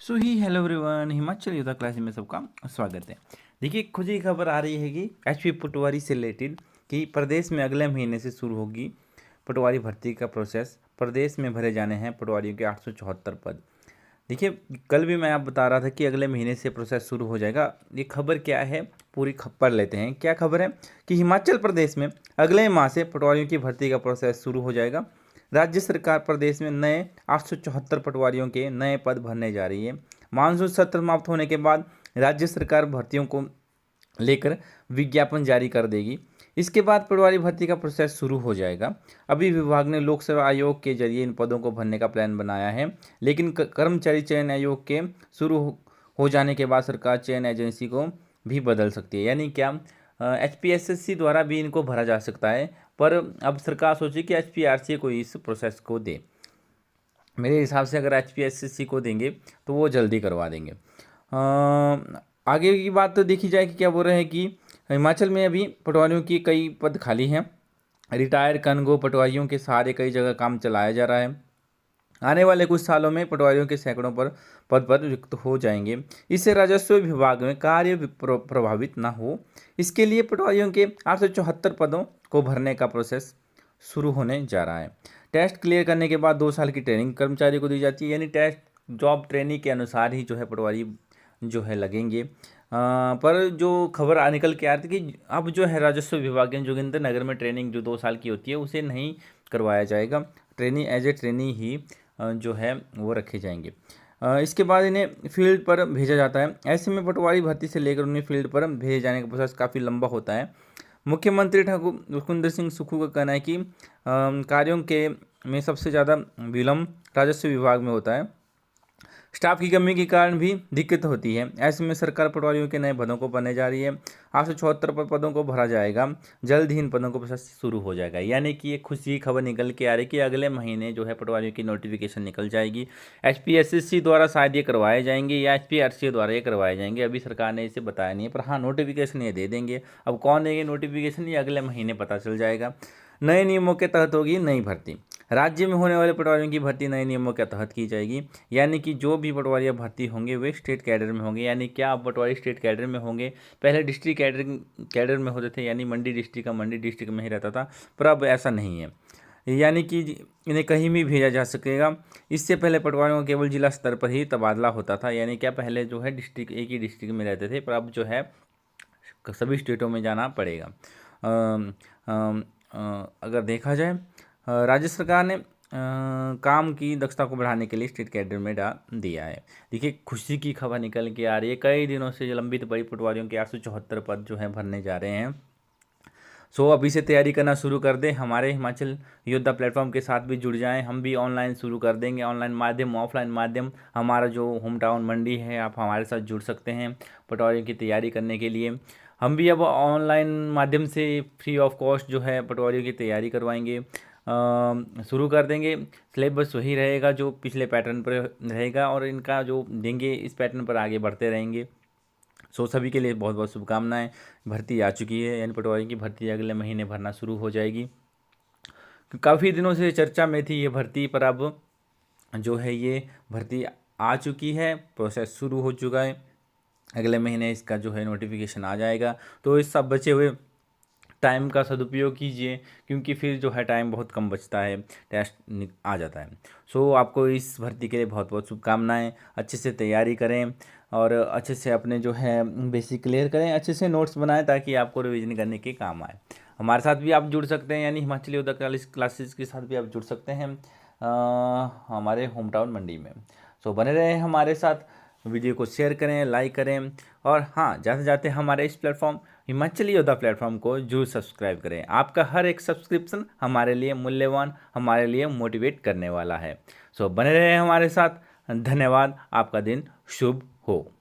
सो ही hello everyone, Himachal योद्धा class में सबका स्वागत है। देखिए, खुशी खबर आ रही है कि एचपी पटवारी से रिलेटेड कि प्रदेश में अगले महीने से शुरू होगी पटवारी भर्ती का प्रोसेस। प्रदेश में भरे जाने हैं पटवारियों के 874 पद। देखिए, कल भी मैं आप बता रहा था कि अगले महीने से प्रोसेस शुरू हो जाएगा। ये खबर क्या है, पूरी पढ़ लेते हैं। क्या खबर है कि हिमाचल प्रदेश में अगले माह से पटवारियों की भर्ती का प्रोसेस शुरू हो जाएगा। राज्य सरकार प्रदेश में नए 874 पटवारियों के नए पद भरने जा रही है। मानसून सत्र समाप्त होने के बाद राज्य सरकार भर्तियों को लेकर विज्ञापन जारी कर देगी। इसके बाद पटवारी भर्ती का प्रोसेस शुरू हो जाएगा। अभी विभाग ने लोक सेवा आयोग के जरिए इन पदों को भरने का प्लान बनाया है, लेकिन कर्मचारी चयन आयोग के शुरू हो जाने के बाद सरकार चयन एजेंसी को भी बदल सकती है। यानी क्या, HPSSC द्वारा भी इनको भरा जा सकता है, पर अब सरकार सोची कि HPRC को इस प्रोसेस को दे। मेरे हिसाब से अगर HPSSC को देंगे तो वो जल्दी करवा देंगे। आगे की बात तो देखी जाए कि क्या बोल रहे हैं कि हिमाचल में अभी पटवारियों की कई पद खाली हैं। रिटायर कनगो पटवारियों के सहारे कई जगह काम चलाया जा रहा है। आने वाले कुछ सालों में पटवारियों के सैकड़ों पद रिक्त हो जाएंगे। इससे राजस्व विभाग में कार्य प्रभावित ना हो, इसके लिए पटवारियों के 874 पदों को भरने का प्रोसेस शुरू होने जा रहा है। टेस्ट क्लियर करने के बाद 2 साल की ट्रेनिंग कर्मचारी को दी जाती है। यानी टेस्ट जॉब ट्रेनिंग के अनुसार ही जो है पटवारी जो है लगेंगे। पर जो खबर निकल के आ रही थी कि अब जो है राजस्व विभाग के जोगिंद्रनगर में ट्रेनिंग जो 2 साल की होती है उसे नहीं करवाया जाएगा। ट्रेनिंग एज ए ट्रेनी ही जो है वो रखे जाएंगे। इसके बाद इन्हें फील्ड पर भेजा जाता है। ऐसे में पटवारी भर्ती से लेकर उन्हें फील्ड पर भेजे जाने का प्रोसेस काफ़ी लंबा होता है। मुख्यमंत्री ठाकुर सुखविंदर सिंह सुक्खू का कहना है कि कार्यों के में सबसे ज़्यादा विलम्ब राजस्व विभाग में होता है। स्टाफ की कमी के कारण भी दिक्कत होती है। ऐसे में सरकार पटवारियों के नए पदों को भरने जा रही है। 874 पदों को भरा जाएगा। जल्द ही इन पदों को प्रोसेस शुरू हो जाएगा। यानी कि एक खुशी खबर निकल के आ रही है कि अगले महीने जो है पटवारियों की नोटिफिकेशन निकल जाएगी। HPSSC द्वारा शायद ये करवाए जाएंगे या HPRC द्वारा ये करवाए जाएंगे। अभी सरकार ने इसे बताया नहीं है, पर हाँ, नोटिफिकेशन ये दे देंगे। अब कौन देंगे नोटिफिकेशन, ये अगले महीने पता चल जाएगा। नए नियमों के तहत होगी नई भर्ती। राज्य में होने वाले पटवारियों की भर्ती नए नियमों के तहत की जाएगी। यानी कि जो भी पटवारी भर्ती होंगे वे स्टेट कैडर में होंगे। यानी क्या, अब पटवारी स्टेट कैडर में होंगे। पहले डिस्ट्रिक्ट कैडर में होते थे, यानी मंडी डिस्ट्रिक्ट का मंडी डिस्ट्रिक्ट में ही रहता था, पर अब ऐसा नहीं है। यानी कि इन्हें कहीं भी भेजा जा सकेगा। इससे पहले पटवारियों को केवल जिला स्तर पर ही तबादला होता था। यानी क्या, पहले जो है डिस्ट्रिक्ट एक ही डिस्ट्रिक्ट में रहते थे, पर अब जो है सभी स्टेटों में जाना पड़ेगा। अगर देखा जाए, राज्य सरकार ने काम की दक्षता को बढ़ाने के लिए स्टेट कैडर में डाल दिया है। देखिए, खुशी की खबर निकल के आ रही है। कई दिनों से लंबित पड़ी पटवारियों के 874 पद जो हैं भरने जा रहे हैं। सो अभी से तैयारी करना शुरू कर दें। हमारे हिमाचल योद्धा प्लेटफॉर्म के साथ भी जुड़ जाएं। हम भी ऑनलाइन शुरू कर देंगे। ऑनलाइन माध्यम, ऑफलाइन माध्यम, हमारा जो होम टाउन मंडी है, आप हमारे साथ जुड़ सकते हैं पटवारियों की तैयारी करने के लिए। हम भी अब ऑनलाइन माध्यम से फ्री ऑफ कॉस्ट जो है पटवारियों की तैयारी करवाएंगे, शुरू कर देंगे। सिलेबस वही रहेगा जो पिछले पैटर्न पर रहेगा, और इनका जो देंगे इस पैटर्न पर आगे बढ़ते रहेंगे। सो सभी के लिए बहुत बहुत शुभकामनाएं। भर्ती आ चुकी है, यानी पटवारी की भर्ती अगले महीने भरना शुरू हो जाएगी। काफ़ी दिनों से चर्चा में थी ये भर्ती, पर अब जो है ये भर्ती आ चुकी है, प्रोसेस शुरू हो चुका है। अगले महीने इसका जो है नोटिफिकेशन आ जाएगा। तो इस सब बचे हुए टाइम का सदुपयोग कीजिए, क्योंकि फिर जो है टाइम बहुत कम बचता है, टेस्ट आ जाता है। सो आपको इस भर्ती के लिए बहुत बहुत शुभकामनाएं। अच्छे से तैयारी करें और अच्छे से अपने जो है बेसिक क्लियर करें, अच्छे से नोट्स बनाएं ताकि आपको रिवीजन करने के काम आए। हमारे साथ भी आप जुड़ सकते हैं, यानी हिमाचली योद्धा क्लासेस के साथ भी आप जुड़ सकते हैं हमारे होम टाउन मंडी में। सो बने रहें हमारे साथ, वीडियो को शेयर करें, लाइक करें, और हाँ, जाते जाते हमारे इस प्लेटफॉर्म हिमाचली योद्धा प्लेटफॉर्म को जरूर सब्सक्राइब करें। आपका हर एक सब्सक्रिप्शन हमारे लिए मूल्यवान, हमारे लिए मोटिवेट करने वाला है। सो बने रहें हमारे साथ। धन्यवाद। आपका दिन शुभ हो।